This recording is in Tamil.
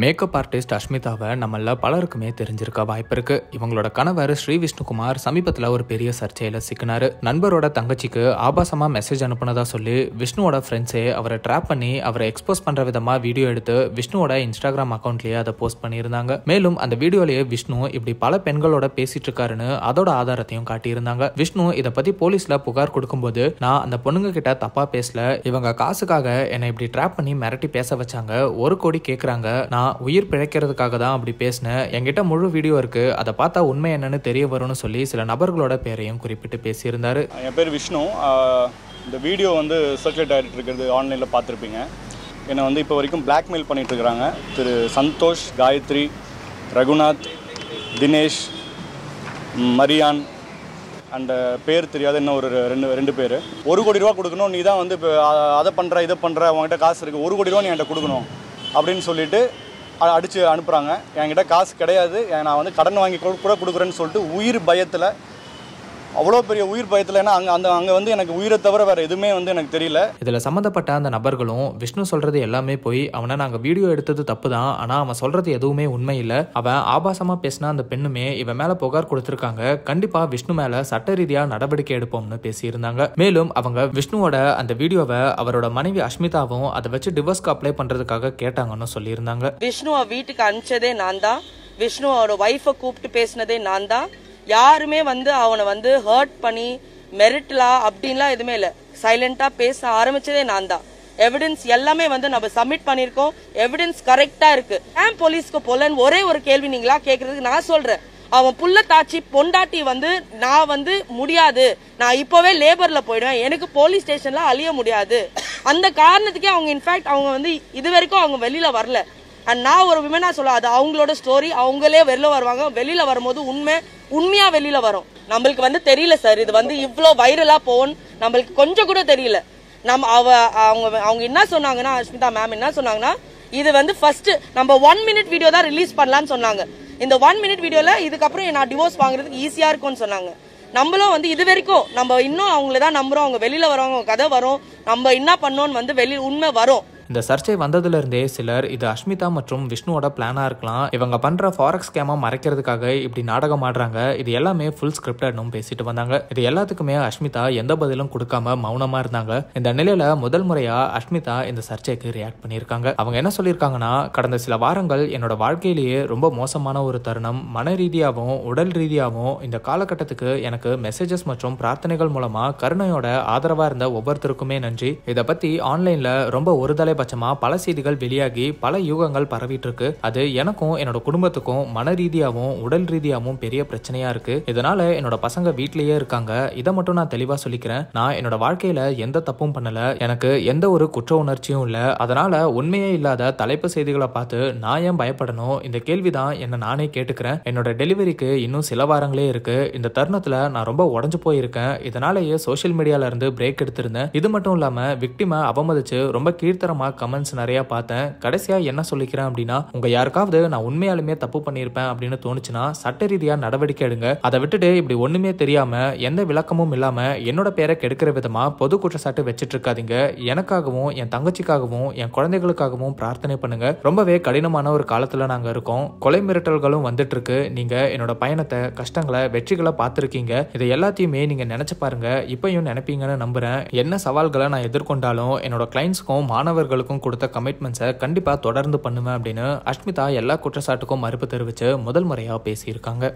மேக்கப் ஆர்டிஸ்ட் அஷ்மிதாவை நம்மள பலருக்குமே தெரிஞ்சிருக்க வாய்ப்பு இருக்கு. இவங்களோட கணவர் ஸ்ரீ விஷ்ணுகுமார் சமீபத்தில் ஒரு பெரிய சர்ச்சையில சிக்கினாரு. நண்பரோட தங்கச்சிக்கு ஆபாசமா மெசேஜ் அனுப்புனதா சொல்லி விஷ்ணுவோட ஃப்ரெண்ட்ஸே அவரை ட்ராப் பண்ணி அவரை எக்ஸ்போஸ் பண்ற விதமா வீடியோ எடுத்து விஷ்ணுவோட இன்ஸ்டாகிராம் அக்கௌண்ட்லயே அதை போஸ்ட் பண்ணியிருந்தாங்க. மேலும் அந்த வீடியோலயே விஷ்ணு இப்படி பல பெண்களோட பேசிட்டு இருக்காருன்னு அதோட ஆதாரத்தையும் காட்டியிருந்தாங்க. விஷ்ணு இதை பத்தி போலீஸ்ல புகார் கொடுக்கும்போது, நான் அந்த பொண்ணுங்க கிட்ட தப்பா பேசல, இவங்க காசுக்காக என்னை இப்படி ட்ராப் பண்ணி மிரட்டி பேச வச்சாங்க, 1 கோடி கேட்கறாங்க, நான் உயிர் பிழைக்கிறதுக்காக தான் அப்படி பேசினேன், என்கிட்ட முழு வீடியோ இருக்கு, அதை பார்த்தா உண்மை என்னன்னு தெரிய வரும்னு சொல்லி சில நபர்களோட பேரையும் குறிப்பிட்டு பேசியிருந்தாரு. என் பேர் விஷ்ணு. இந்த வீடியோ சர்க்குலேட் ஆகிட்டு இருக்கிறது ஆன்லைனில் பார்த்துருப்பீங்க. என்னை இப்போ வரைக்கும் பிளாக்மெயில் பண்ணிட்டு இருக்கிறாங்க. திரு சந்தோஷ், காயத்ரி, ரகுநாத், தினேஷ், மரியான் அண்ட் பேர் தெரியாத இன்னும் ஒரு ரெண்டு பேர். 1 கோடி ரூபா கொடுக்கணும், நீ தான் இப்போ அதை பண்ணுற இதை பண்ணுற, உங்ககிட்ட காசு இருக்குது, 1 கோடி ரூபா நீ என்கிட்ட கொடுக்கணும் அப்படின்னு சொல்லிட்டு அடித்து அனுப்புகிறாங்க. என்கிட்ட காசு கிடையாது, நான் கடன் வாங்கி கூட கொடுக்குறேன்னு சொல்லிட்டு உயிர் பயத்தில், அவ்வளோ பெரிய உயிர் பயத்தில், ஏன்னா அங்கே எனக்கு உயிரை தவிர வேறு எதுவுமே எனக்கு தெரியல. இதில் சம்மந்தப்பட்ட அந்த நபர்களும் விஷ்ணு சொல்கிறது எல்லாமே போய், அவனை நாங்கள் வீடியோ எடுத்தது தப்பு தான், ஆனால் அவன் சொல்கிறது எதுவுமே உண்மை இல்லை, அவன் ஆபாசமாக பேசினா அந்த பெண்ணுமே இவன் மேலே புகார் கொடுத்துருக்காங்க, கண்டிப்பாக விஷ்ணு மேலே சட்ட ரீதியாக நடவடிக்கை எடுப்போம்னு பேசியிருந்தாங்க. மேலும் அவங்க விஷ்ணுவோட அந்த வீடியோவை அவரோட மனைவி அஷ்மிதாவும் அதை வச்சு டிவோர்ஸ்க்கு அப்ளை பண்ணுறதுக்காக கேட்டாங்கன்னு சொல்லியிருந்தாங்க. விஷ்ணுவை வீட்டுக்கு அனுப்பிச்சதே நான் தான், விஷ்ணுவோட ஒய்ஃபை கூப்பிட்டு பேசினதே நான் தான், யாருமே அவனை ஹர்ட் பண்ணி மெரிட்லாம் அப்படின்லாம் எதுவுமே இல்லை, சைலண்டா பேச ஆரம்பிச்சதே நான் தான். எவிடன்ஸ் எல்லாமே நம்ம சப்மிட் பண்ணிருக்கோம், எவிடன்ஸ் கரெக்டா இருக்கு. ஏன் போலீஸ்க்கு போலன்னு ஒரே ஒரு கேள்வி நீங்களா கேக்குறதுக்கு நான் சொல்றேன். அவன் புள்ள தாச்சி பொண்டாட்டி நான் முடியாது, நான் இப்பவே லேபர்ல போயிடுவேன், எனக்கு போலீஸ் ஸ்டேஷன்ல அழிய முடியாது, அந்த காரணத்துக்கே அவங்க இன்ஃபேக்ட் அவங்க இது வரைக்கும் அவங்க வெளியில வரல. அண்ட் நான் ஒரு விமனா சொல்ல, அது அவங்களோட ஸ்டோரி, அவங்களே வெளில வருவாங்க, வெளியில வரும்போது உண்மையா வெளியில வரும். நம்மளுக்கு தெரியல சார், இது இவ்வளோ வைரலா போகும் நம்மளுக்கு கொஞ்சம் கூட தெரியல. அவங்க என்ன சொன்னாங்கன்னா, அஷ்மிதா மேம் என்ன சொன்னாங்கன்னா, இது ஃபர்ஸ்ட் நம்ம 1 மினிட் வீடியோ தான் ரிலீஸ் பண்ணலாம்னு சொன்னாங்க. இந்த 1 மினிட் வீடியோல இதுக்கப்புறம் நான் டிவோர்ஸ் வாங்குறதுக்கு ஈஸியா இருக்கும்னு சொன்னாங்க. நம்மளும் இது வரைக்கும் நம்ம இன்னும் அவங்கள தான் நம்புறோம், அவங்க வெளியில வருவாங்க, கதை வரும், நம்ம என்ன பண்ணோம்னு உண்மை வரும். இந்த சர்ச்சை வந்ததுல இருந்தே சிலர் இது அஷ்மிதா மற்றும் விஷ்ணுவோட பிளானா இருக்கலாம், இவங்க பண்ற ஃபாரெக்ஸ் ஸ்கேமை மறைக்கிறதுக்காக இப்படி நாடகம் ஆடுறாங்க, இது எல்லாமே ஃபுல் ஸ்கிரிப்டட்னு பேசிட்டு வந்தாங்க. இது எல்லாத்துக்குமே அஷ்மிதா எந்த பதிலும் கொடுக்காம மௌனமா இருந்தாங்க. இந்த நிலையில முதல் முறையா அஷ்மிதா இந்த சர்ச்சைக்கு ரியாக்ட் பண்ணியிருக்காங்க. அவங்க என்ன சொல்லியிருக்காங்கன்னா, கடந்த சில வாரங்கள் என்னோட வாழ்க்கையிலேயே ரொம்ப மோசமான ஒரு தருணம், மன ரீதியாகவும் உடல் ரீதியாகவும் இந்த காலகட்டத்துக்கு எனக்கு மெசேஜஸ் மற்றும் பிரார்த்தனைகள் மூலமா கருணையோட ஆதரவா இருந்த ஒவ்வொருத்தருக்குமே நன்றி. இதை பத்தி ஆன்லைன்ல ரொம்ப ஒருதலை பட்சமா பல செய்திகள் வெளியாகி பல யூகங்கள் பரவிட்டு இருக்கு. அது எனக்கும் என்னோட குடும்பத்துக்கும் மன ரீதியாகவும் உடல் ரீதியாகவும் பெரிய பிரச்சனையா இருக்கு. இதனால என்னோட பசங்க வீட்லயே இருக்காங்க. இதை மட்டும் நான் தெளிவா சொல்லிக்கிறேன், நான் என்னோட வாழ்க்கையில எந்த தப்பும் பண்ணல, எனக்கு எந்த ஒரு குற்ற உணர்ச்சியும் இல்ல, அதனால உண்மையே இல்லாத தலைப்பு செய்திகளை பார்த்து நான் ஏன் பயப்படணும்? இந்த கேள்விதான் என்ன நானே கேட்டுக்கிறேன். என்னோட டெலிவரிக்கு இன்னும் சில வாரங்களே இருக்கு. இந்த தருணத்துல நான் ரொம்ப உடஞ்சு போயிருக்கேன். இதனாலேயே சோசியல் மீடியால இருந்து பிரேக் எடுத்திருந்தேன். இது மட்டும் இல்லாம விக்டிமை அவமதிச்சு ரொம்ப கீழ்த்தரமா கமெண்ட்ஸ் நிறைய பார்த்தேன். கடைசியா என்ன சொல்லிக்கிறேன் அப்படின்னா, உங்க யாருக்காவது நான் உண்மையாலுமே தப்பு பண்ணியிருப்பேன் அப்படின்னு தோணுச்சுன்னா சட்ட ரீதியா நடவடிக்கை எடுங்க. அதை விட்டுட்டு இப்படி ஒண்ணுமே தெரியாம எந்த விளக்கமும் இல்லாம என்னோட பேரை கெடுக்கிற விதமா பொது குற்றச்சாட்டு வச்சிட்டு இருக்காதீங்க. எனக்காகவும் என் தங்கச்சிக்காகவும் என் குழந்தைகளுக்காகவும் பிரார்த்தனை பண்ணுங்க. ரொம்பவே கடினமான ஒரு காலத்துல நாங்க இருக்கோம். கொலை மிரட்டல்களும் வந்துட்டு இருக்கு. நீங்க என்னோட பயணத்தை, கஷ்டங்களை, வெற்றிகளை பார்த்திருக்கீங்க. இதை எல்லாத்தையுமே நீங்க நினைச்சு பாருங்க. இப்பயும் நினைப்பீங்கன்னு நம்புறேன். என்ன சவால்களை நான் எதிர்கொண்டாலும் என்னோட கிளைண்ட்ஸ்க்கும் மாணவர்களுக்கும் கொடுத்த கமிட்மெண்ட்ஸை கண்டிப்பா தொடர்ந்து பண்ணுவேன் அப்படின்னு அஷ்மிதா எல்லா குற்றச்சாட்டுக்கும் மறுப்பு தெரிவிச்சு முதல் முறையா பேசியிருக்காங்க.